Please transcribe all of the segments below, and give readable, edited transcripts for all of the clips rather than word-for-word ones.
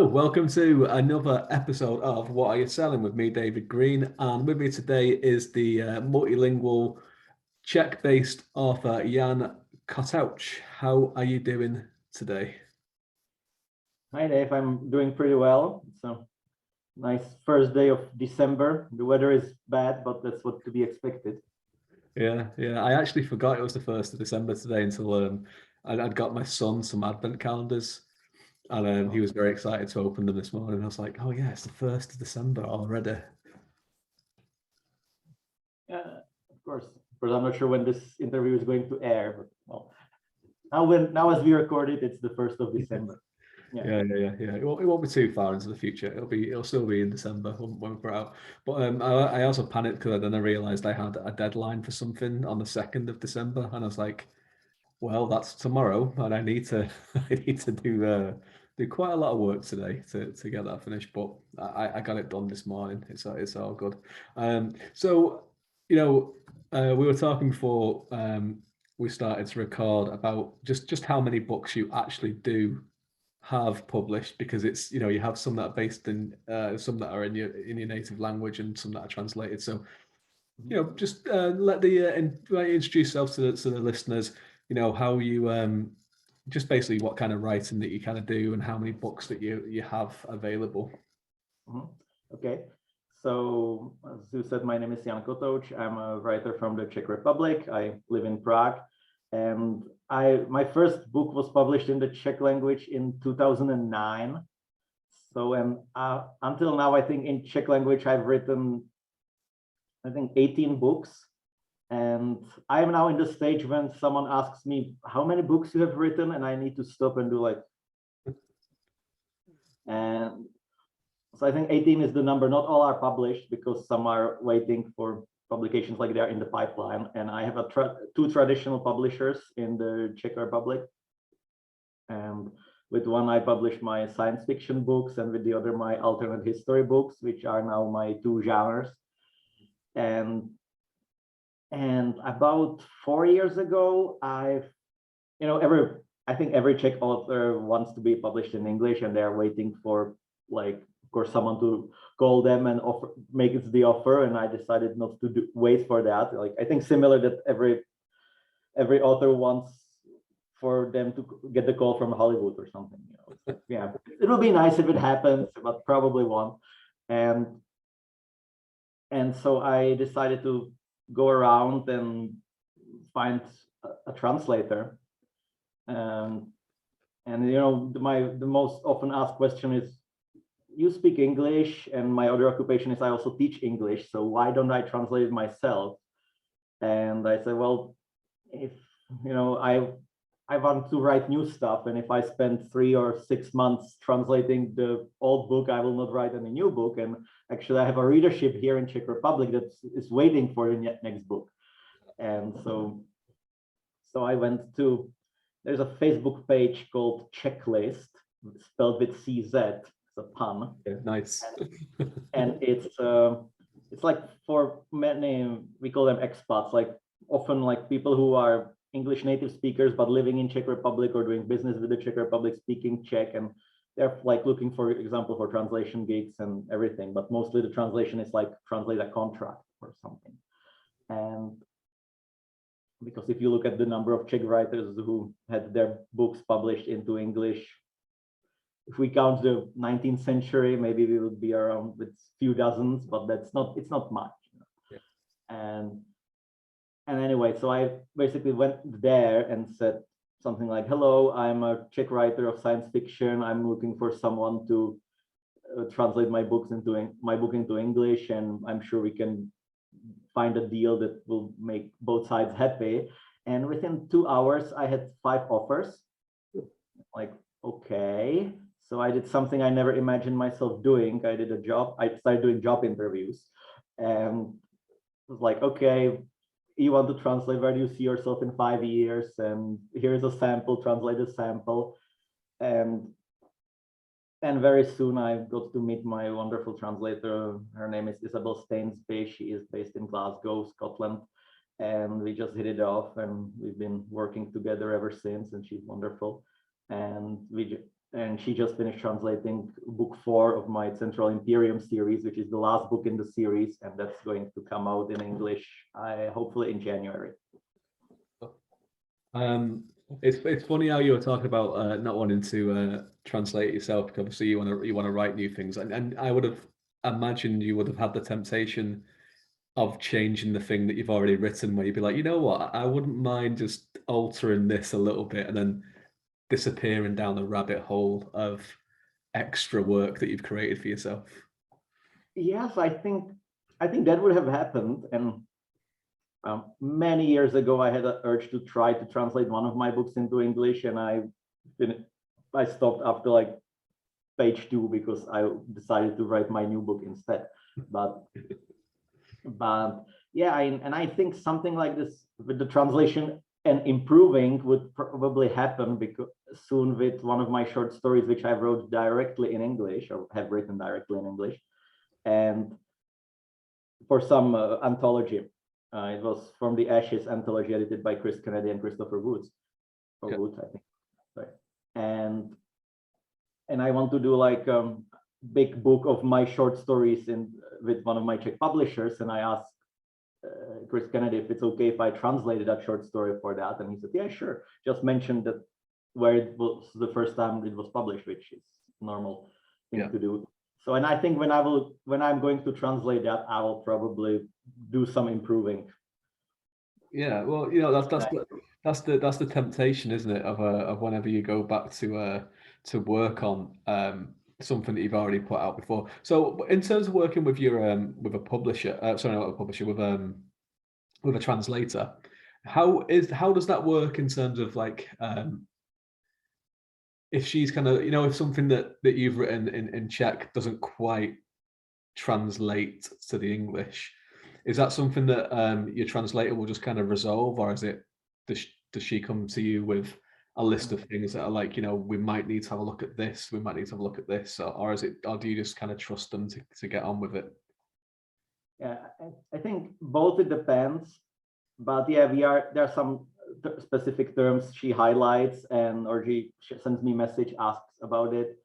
welcome to another episode of What Are You Selling with me, David Green. And with me today is the multilingual Czech-based author, Jan Kotouc. How are you doing today? Hi, Dave. I'm doing pretty well. It's a nice first day of December. The weather is bad, but that's what to be expected. Yeah. I actually forgot it was the 1st of December today until I'd got my son some advent calendars. And he was very excited to open them this morning. I was like, oh yeah, it's the 1st of December already. Yeah, of course. I'm not sure when this interview is going to air, but well, now as we record it, it's the 1st of December. Yeah. It won't be too far into the future. It'll still be in December when we're out. But I also panicked because then I realized I had a deadline for something on the 2nd of December, and I was like, well, that's tomorrow, and I need to do quite a lot of work today to get that finished. But I got it done this morning. It's all good. So we were talking before we started to record about just how many books you actually do have published, because it's you have some that are based in some that are in your native language and some that are translated. So just let the introduce yourself to the listeners. How you just basically what kind of writing that you kind of do and how many books that you have available. Okay, so as you said, my name is Jan Kotouc. I'm a writer from the Czech Republic. I live in Prague, and my first book was published in the Czech language in 2009. So until now, I think in Czech language I've written 18 books. And I am now in the stage when someone asks me how many books you have written, and I need to stop and do like, and so I think 18 is the number. Not all are published because some are waiting for publications, like they're in the pipeline. And I have two traditional publishers in the Czech Republic. And with one I publish my science fiction books, and with the other my alternate history books, which are now my two genres. And about 4 years ago, I think every Czech author wants to be published in English, and they're waiting for, like, of course, someone to call them and make it the offer. And I decided not to wait for that. Like, I think similar that every author wants for them to get the call from Hollywood or something. Yeah, it will be nice if it happens, but probably won't. And so I decided to go around and find a translator. And the most often asked question is, you speak English, and my other occupation is I also teach English, so why don't I translate it myself? And I said, well, if I want to write new stuff, and if I spend 3 or 6 months translating the old book, I will not write any new book. And actually, I have a readership here in Czech Republic that is waiting for the next book. And so I went to, there's a Facebook page called Checklist, spelled with CZ. It's a pun. Yeah, nice. And it's like for many, we call them expats, like often like people who are English native speakers but living in Czech Republic or doing business with the Czech Republic, speaking Czech, and they're like looking, for example, for translation gigs and everything. But mostly the translation is like translate a contract or something. And because if you look at the number of Czech writers who had their books published into English, if we count the 19th century, maybe we would be around with few dozens, but it's not much. Yeah. And anyway, so I basically went there and said something like, hello, I'm a Czech writer of science fiction. I'm looking for someone to translate my book into English, and I'm sure we can find a deal that will make both sides happy. And within 2 hours, I had 5 offers. Like, okay. So I did something I never imagined myself doing. I started doing job interviews, and it was like, okay, you want to translate, where do you see yourself in 5 years? And here's a sample, translate a sample. And very soon I got to meet my wonderful translator. Her name is Isabel Stainsby. She is based in Glasgow, Scotland. And we just hit it off, and we've been working together ever since, and she's wonderful. And and she just finished translating book 4 of my Central Imperium series, which is the last book in the series, and that's going to come out in English, hopefully in January. It's funny how you were talking about not wanting to translate yourself, because obviously you want to write new things, and I would have imagined you would have had the temptation of changing the thing that you've already written, where you'd be like, you know what, I wouldn't mind just altering this a little bit, and then disappearing down the rabbit hole of extra work that you've created for yourself. Yes, I think that would have happened, and many years ago, I had an urge to try to translate one of my books into English, and I stopped after like page 2 because I decided to write my new book instead. But yeah, I think something like this with the translation and improving would probably happen because soon with one of my short stories, which I wrote directly in English, or have written directly in English, and for some anthology. It was From the Ashes anthology, edited by Chris Kennedy and Christopher Woods, or Wood, I think. Sorry. And I want to do like a big book of my short stories with one of my Czech publishers, and I asked Chris Kennedy if it's okay if I translated that short story for that, and he said, yeah, sure. Just mention that where it was the first time it was published, which is normal thing to do. So, and I think when I'm going to translate that, I will probably do some improving. Yeah, well, you know, that's the temptation, isn't it, of whenever you go back to work on something that you've already put out before. So, in terms of working with your with a publisher, sorry, not a publisher, with a translator, how does that work in terms of like if she's kind of, you know, if something that you've written in Czech doesn't quite translate to the English, is that something that your translator will just kind of resolve, or is it does she come to you with a list of things that are like, you know, we might need to have a look at this, we might need to have a look at this, or do you just kind of trust them to get on with it? Yeah, I think both, it depends, but yeah, there are some specific terms she highlights, or she sends me a message, asks about it.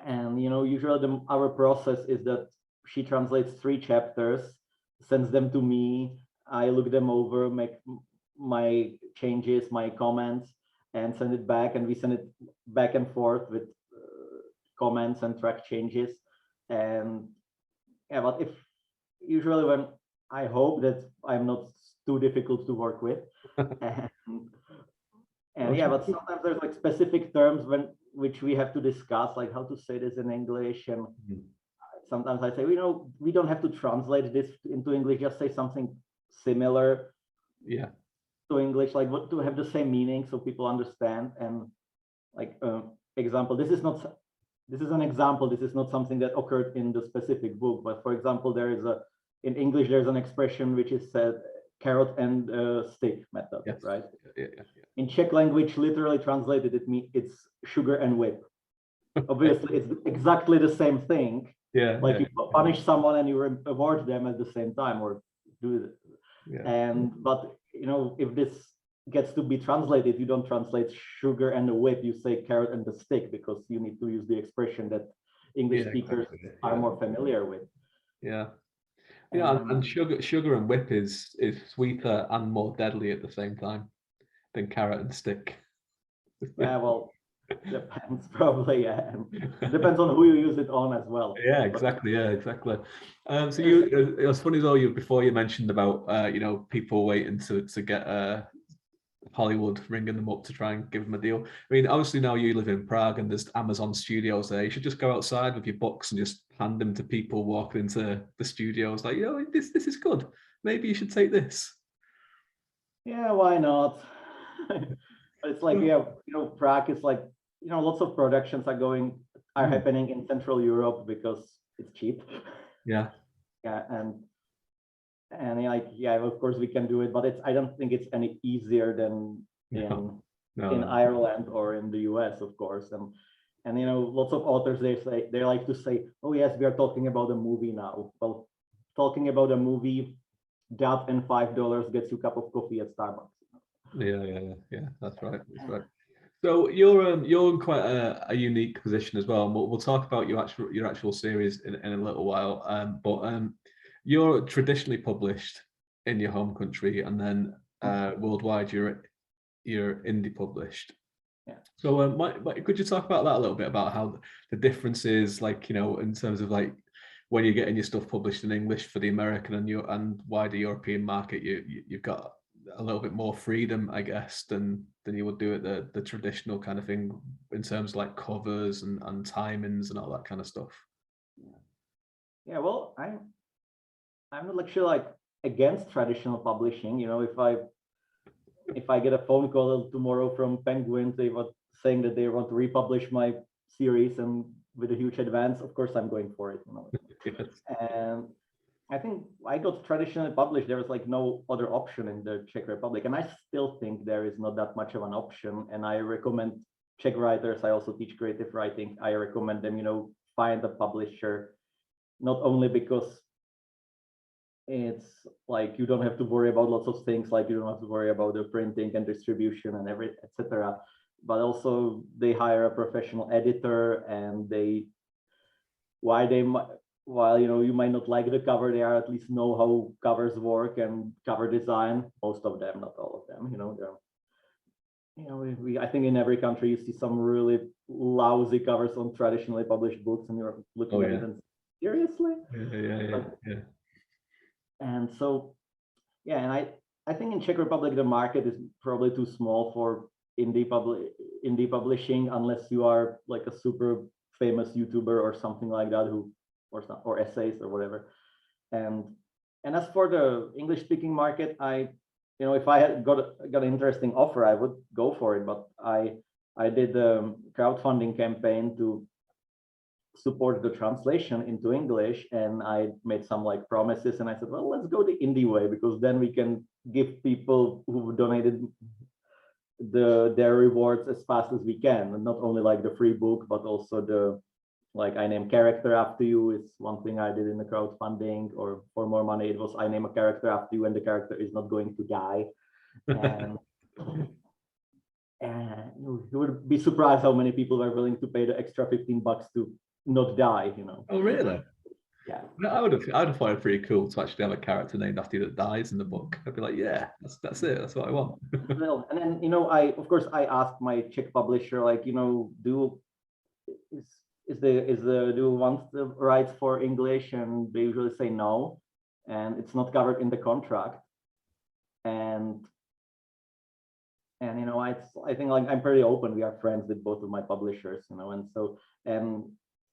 And you know, usually our process is that she translates 3 chapters, sends them to me, I look them over, make my changes, my comments, and send it back, and we send it back and forth with comments and track changes. And yeah, but if usually when I hope that I'm not too difficult to work with, and yeah, but sometimes there's like specific terms which we have to discuss, like how to say this in English, and sometimes I say, you know, we don't have to translate this into English, just say something similar to English, like what to have the same meaning so people understand. And like example, this is an example, this is not something that occurred in the specific book, but for example, in English there's an expression which is said carrot and stick method, right? In Czech language, literally translated, it's sugar and whip. Obviously, it's exactly the same thing. Like you punish someone and you reward them at the same time, or do it. But you know, if this gets to be translated, you don't translate sugar and the whip, you say carrot and the stick, because you need to use the expression that English speakers are more familiar with. And sugar and whip is sweeter and more deadly at the same time than carrot and stick. Yeah, well, depends probably. Depends on who you use it on as well. Yeah, exactly. So it was funny though, before you mentioned about you know, people waiting to get Hollywood ringing them up to try and give them a deal. I mean, obviously now you live in Prague and there's Amazon studios there. You should just go outside with your books and just hand them to people walking into the studios, like, you know, this is good. Maybe you should take this. Yeah, why not? It's like, yeah, you know, Prague is like, you know, lots of productions are happening in Central Europe because it's cheap. Yeah, and like, yeah, of course we can do it, but I don't think it's any easier than in Ireland or in the US, of course. And you know, lots of authors, they like to say, oh yes, we are talking about a movie now. Well, talking about a movie, that and $5 gets you a cup of coffee at Starbucks. Yeah, that's right. So you're in quite a unique position as well, and we'll talk about your actual series in a little while. But you're traditionally published in your home country, and then worldwide you're indie published. Yeah. So could you talk about that a little bit, about how the difference is, like, you know, in terms of like when you're getting your stuff published in English for the American and wider European market, you've got a little bit more freedom, I guess, than you would do at the traditional kind of thing in terms of like covers and timings and all that kind of stuff. Yeah, well, I'm not actually like against traditional publishing. You know, if I get a phone call tomorrow from Penguin, saying that they want to republish my series and with a huge advance, of course I'm going for it. You know, Yes. and I think I got traditionally published. There was like no other option in the Czech Republic, and I still think there is not that much of an option. And I recommend Czech writers. I also teach creative writing. I recommend them, you know, find a publisher, not only because it's like you don't have to worry about lots of things, like you don't have to worry about the printing and distribution and etc. But also they hire a professional editor, and while you know you might not like the cover, they are at least know how covers work and cover design. Most of them, not all of them. You know, I think in every country you see some really lousy covers on traditionally published books, and you're looking at it and seriously. Yeah. And so, yeah, and I think in Czech Republic the market is probably too small for indie publishing, unless you are like a super famous YouTuber or something like that, or essays or whatever. And as for the English speaking market, you know, if I had got an interesting offer, I would go for it. But I did a crowdfunding campaign to support the translation into English, and I made some like promises, and I said, well, let's go the indie way, because then we can give people who donated their rewards as fast as we can, and not only like the free book, but also the like I name character after you is one thing I did in the crowdfunding. Or for more money, it was I name a character after you and the character is not going to die. And you would be surprised how many people are willing to pay the extra $15 to not die, you know. Oh, really? Yeah. No, I would have thought it pretty cool to actually have a character named after you that dies in the book. I'd be like, yeah, that's it. That's what I want. Well, and then, you know, of course I asked my Czech publisher, like, you know, do you want the rights for English? And they usually say no, and it's not covered in the contract. And you know, I think like I'm pretty open. We are friends with both of my publishers, you know, and so, and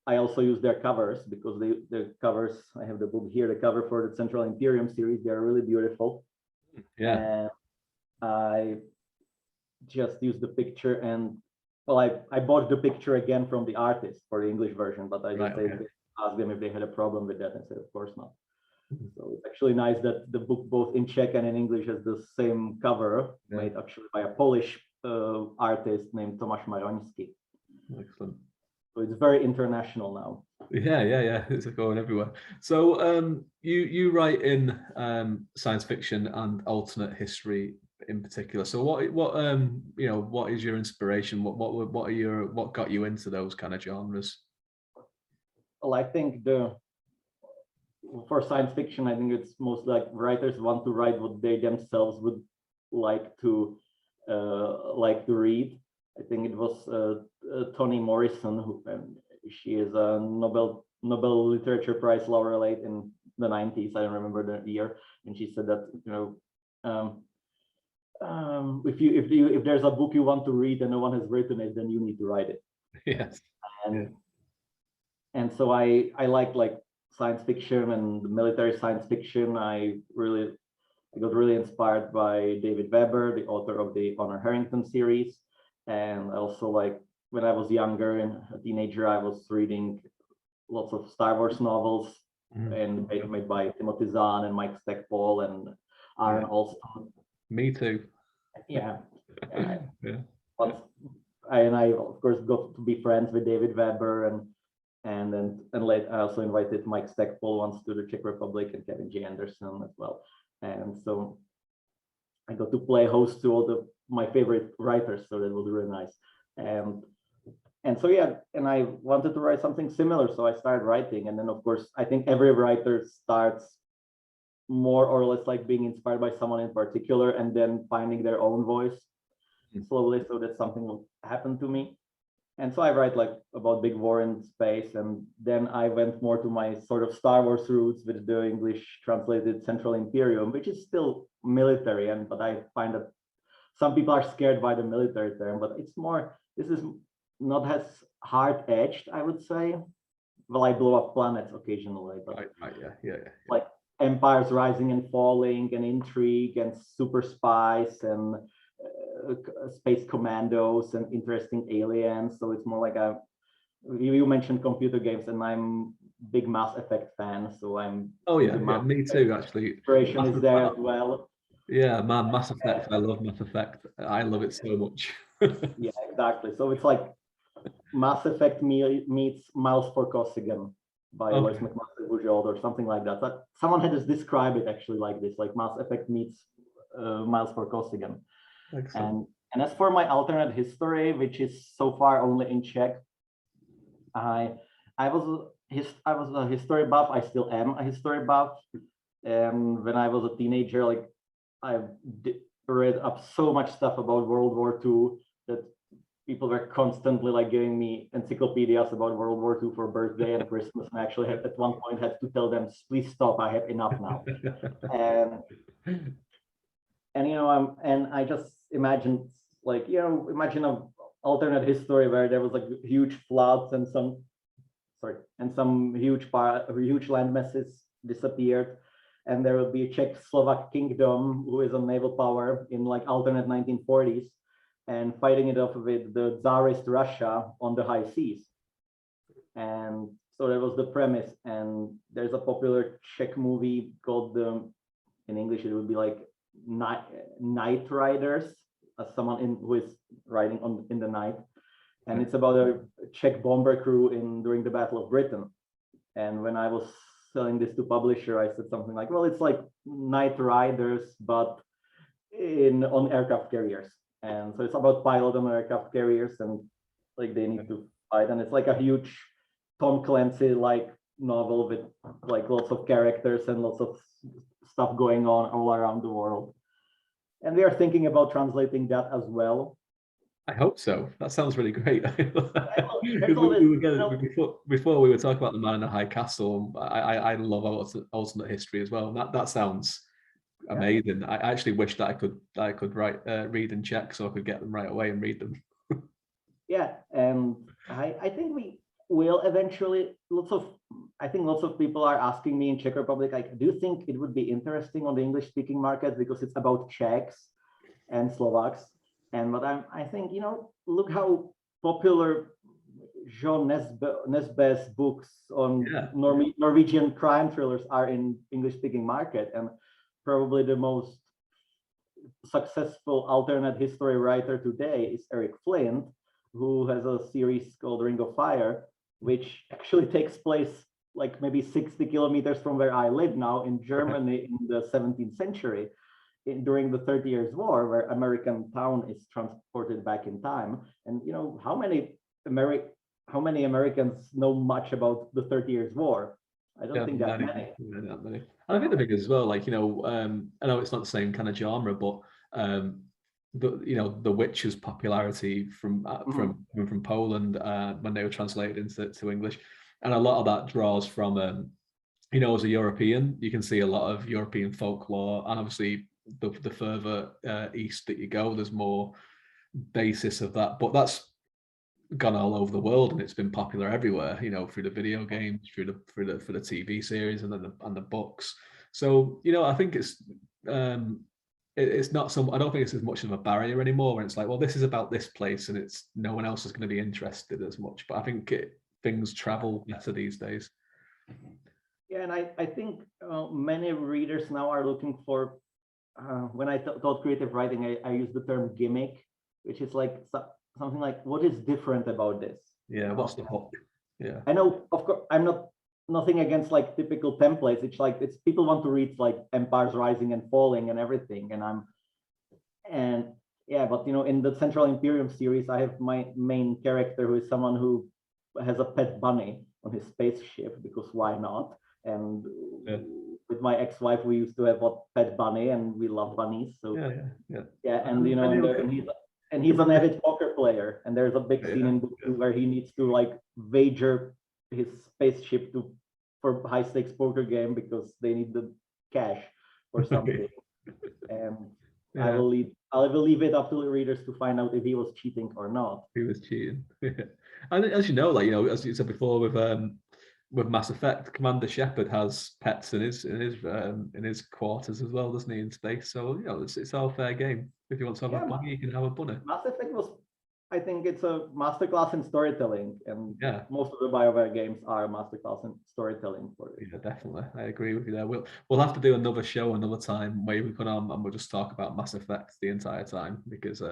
I also use their covers, because the covers, I have the book here, the cover for the Central Imperium series, they are really beautiful. Yeah. And I just used the picture, and well, I bought the picture again from the artist for the English version, but I just asked them if they had a problem with that, and said, of course not. So it's actually nice that the book, both in Czech and in English, has the same cover, made actually by a Polish artist named Tomáš Maroňský. Excellent. So it's very international now. Yeah. It's going everywhere. So you write in science fiction and alternate history in particular. So what you know, what is your inspiration? What got you into those kind of genres? Well, I think for science fiction, I think it's most like writers want to write what they themselves would like to read. I think it was Toni Morrison, who she is a Nobel Literature Prize laureate in the 90s. I don't remember the year, and she said that, you know, if there's a book you want to read and no one has written it, then you need to write it. Yes. And so I like science fiction and military science fiction. I got really inspired by David Weber, the author of the Honor Harrington series. And also, like, when I was younger and a teenager, I was reading lots of Star Wars novels, and made by Timothy Zahn and Mike Stackpole and Aaron Alston. Me too. Yeah. I of course got to be friends with David Weber, and later I also invited Mike Stackpole once to the Czech Republic, and Kevin J. Anderson as well. And so I got to play host to all my favorite writers, so that was really nice. And so yeah, and I wanted to write something similar, so I started writing. And then of course, I think every writer starts more or less like being inspired by someone in particular and then finding their own voice slowly. So that something will happen to me. And so I write like about big war in space, and then I went more to my sort of Star Wars roots with the English translated Central Imperium, which is still military, and but I find that some people are scared by the military term, but it's more, this is not as hard-edged, I would say. Well, I blow up planets occasionally, but yeah. Like empires rising and falling, and intrigue, and super spies, and space commandos, and interesting aliens. So it's more like you mentioned computer games, and I'm big Mass Effect fan, so I'm me too, actually. Inspiration is there as well. Yeah, man, Mass Effect. I love Mass Effect. I love it so much. Yeah, exactly. So it's like Mass Effect meets Miles for Costigan by Lois McMaster Bujold or something like that. But someone had to describe it actually like this, like Mass Effect meets Miles for Costigan. And as for my alternate history, which is so far only in Czech, I was a history buff. I still am a history buff. And when I was a teenager, like I read up so much stuff about World War II that people were constantly like giving me encyclopedias about World War II for birthday and Christmas. And I actually had at one point had to tell them, please stop, I have enough now. and you know, and I just imagined like, you know, imagine an alternate history where there was like huge floods and some huge land masses disappeared, and there will be a Czech-Slovak kingdom who is a naval power in like alternate 1940s and fighting it off with the Tsarist Russia on the high seas. And so that was the premise. And there's a popular Czech movie called in English it would be like Night Riders, as someone who is riding in the night. And it's about a Czech bomber crew during the Battle of Britain. And when I was selling this to publisher, I said something like, well, it's like Night Riders, but on aircraft carriers. And so it's about pilot on aircraft carriers, and like they need to fight. And it's like a huge Tom Clancy like novel with like lots of characters and lots of stuff going on all around the world. And we are thinking about translating that as well. I hope so. That sounds really great. Before we were talking about The Man in the High Castle, I love alternate history as well. That sounds amazing. I actually wish that I could read in Czech so I could get them right away and read them. Yeah, and I think we will eventually. Lots of people are asking me in Czech Republic, like, do you think it would be interesting on the English-speaking market because it's about Czechs and Slovaks? And but I think, you know, look how popular Jean Nesbet's books on Norwegian crime thrillers are in English-speaking market, and probably the most successful alternate history writer today is Eric Flint, who has a series called Ring of Fire, which actually takes place like maybe 60 kilometers from where I live now in Germany in the 17th century. During the 30 Years' War, where American town is transported back in time. And you know, how many Americans know much about the 30 Years' War? I don't think that many. And I think the thing is as well, like, you know, I know it's not the same kind of genre, but the Witcher's popularity from Poland when they were translated into English, and a lot of that draws from you know, as a European, you can see a lot of European folklore, and obviously the further east that you go, there's more basis of that. But that's gone all over the world, and it's been popular everywhere. You know, through the video games, through the TV series, and then the books. So you know, I think it's not so. I don't think it's as much of a barrier anymore. When it's like, well, this is about this place, and it's no one else is going to be interested as much. But I think things travel better these days. Yeah, and I think many readers now are looking for. When I taught creative writing, I use the term gimmick, which is like something like, what is different about this? Yeah, what's the hook? Yeah, I know, of course, I'm nothing against like typical templates. It's people want to read like empires rising and falling and everything, and Yeah, but in the Central Imperium series, I have my main character who is someone who has a pet bunny on his spaceship, because why not? And Yeah. with my ex-wife, we used to have a pet bunny, and we love bunnies. So Yeah. and and he's an avid poker player, and there's a big scene in book 2 where he needs to like wager his spaceship for high stakes poker game because they need the cash or something. And I will leave it up to the readers to find out if he was cheating or not. He was cheating. And as you know, as you said before, with Mass Effect, Commander Shepard has pets in his quarters as well, doesn't he, in space? So it's all fair game. If you want to have a bunny, you can have a bunny. Mass Effect I think it's a masterclass in storytelling, and yeah, most of the BioWare games are a masterclass in storytelling for it. Yeah, definitely. I agree with you there. We'll have to do another show another time where we come on and we'll just talk about Mass Effect the entire time, because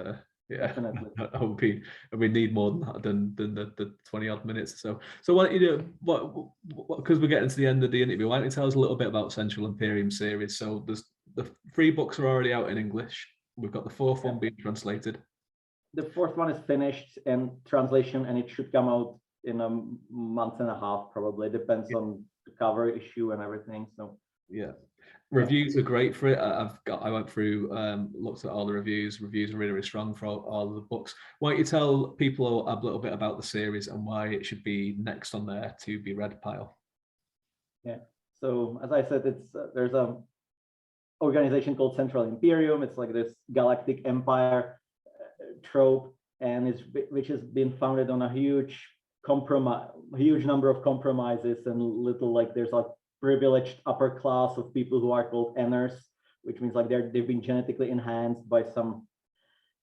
Definitely. we need more than the 20 odd minutes. So why don't you do because we're getting to the end of the interview, why don't you tell us a little bit about Central Imperium series? So there's the 3 books are already out in English. We've got the 4th one being translated. The 4th one is finished in translation, and it should come out in a month and a half, probably. Depends on the cover issue and everything. So reviews are great for it. I went through, looked at all the reviews. Reviews are really, really strong for all of the books. Why don't you tell people a little bit about the series and why it should be next on their to be read pile? Yeah. So as I said, it's there's a organization called Central Imperium. It's like this galactic empire trope, and which has been founded on a huge number of compromises, and there's a privileged upper class of people who are called Enners, which means like they've been genetically enhanced by some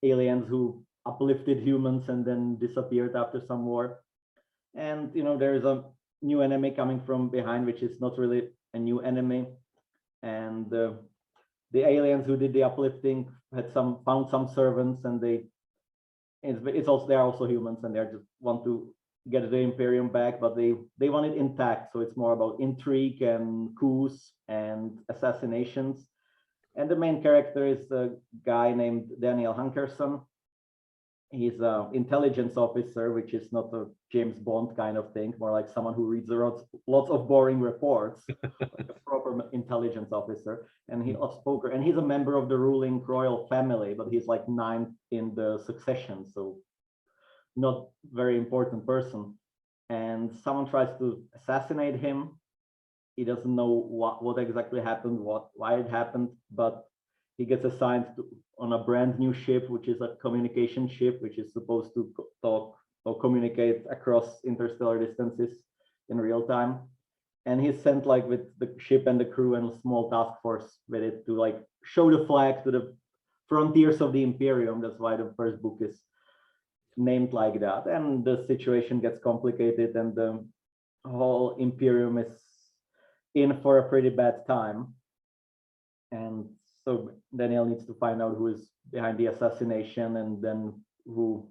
aliens who uplifted humans and then disappeared after some war. And there is a new enemy coming from behind, which is not really a new enemy, and the aliens who did the uplifting found some servants, and they're also humans, and they just want to get the Imperium back, but they want it intact. So it's more about intrigue and coups and assassinations. And the main character is a guy named Daniel Hankerson. He's an intelligence officer, which is not a James Bond kind of thing, more like someone who reads lots of boring reports, like a proper intelligence officer. And he loves poker, and he's a member of the ruling royal family, but he's like 9th in the succession, so not very important person. And someone tries to assassinate him. He doesn't know what exactly happened, why it happened, but he gets assigned on a brand new ship, which is a communication ship, which is supposed to talk or communicate across interstellar distances in real time. And he's sent like with the ship and the crew and a small task force with it to like show the flag to the frontiers of the Imperium. That's why the first book is named like that. And the situation gets complicated, and the whole Imperium is in for a pretty bad time. And so Daniel needs to find out who is behind the assassination, and then who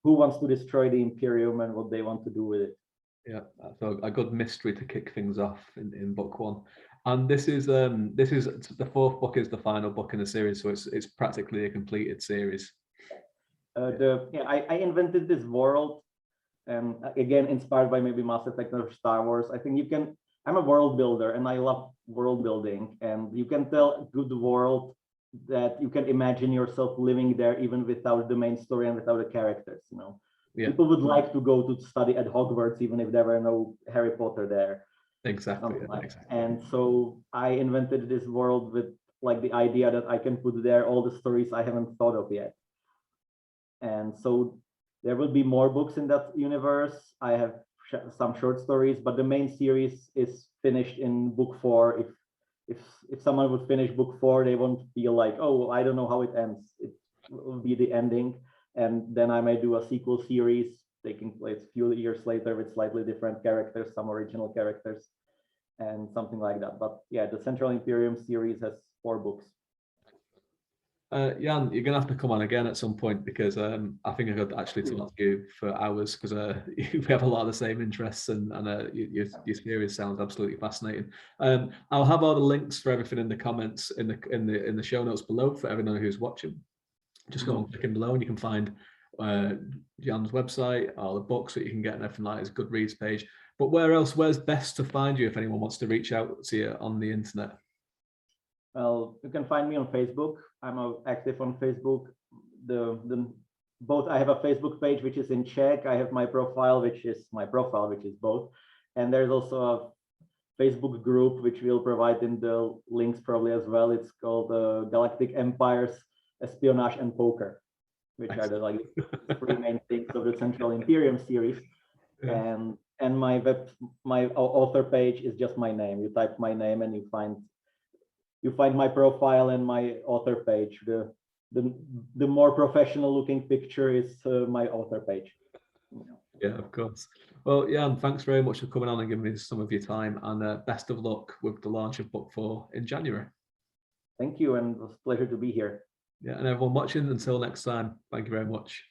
wants to destroy the Imperium and what they want to do with it. Yeah, so a good mystery to kick things off in book 1. And this is the 4th book is the final book in the series, so it's practically a completed series. I invented this world, and again inspired by maybe Mass Effect or Star Wars. I think I'm a world builder, and I love world building, and you can tell a good world that you can imagine yourself living there even without the main story and without the characters. People would like to go to study at Hogwarts even if there were no Harry Potter there. Exactly. And so I invented this world with like the idea that I can put there all the stories I haven't thought of yet. And so there will be more books in that universe. I have some short stories, but the main series is finished in book 4. If someone would finish book 4, they won't feel like, oh, I don't know how it ends. It will be the ending, and then I may do a sequel series taking place a few years later with slightly different characters, some original characters, and something like that. But yeah, the Central Imperium series has 4 books. Jan, you're gonna have to come on again at some point, because I think I could actually talk to you for hours, because we have a lot of the same interests, and your series sounds absolutely fascinating. I'll have all the links for everything in the comments in the show notes below for everyone who's watching. just go and click in below and you can find Jan's website, all the books that you can get and everything like his Goodreads page. But where's best to find you if anyone wants to reach out to you on the internet? Well, you can find me on Facebook. I'm active on Facebook. Both, I have a Facebook page which is in Czech. I have my profile, which is both. And there's also a Facebook group which we'll provide in the links probably as well. It's called Galactic Empires, Espionage and Poker, which are the like three main things of the Central Imperium series. Yeah. And my author page is just my name. You type my name and you find my profile and my author page. The more professional looking picture is my author page. Yeah, of course. Well, Jan, thanks very much for coming on and giving me some of your time, and best of luck with the launch of Book 4 in January. Thank you, and it was a pleasure to be here. Yeah, and everyone watching, until next time, thank you very much.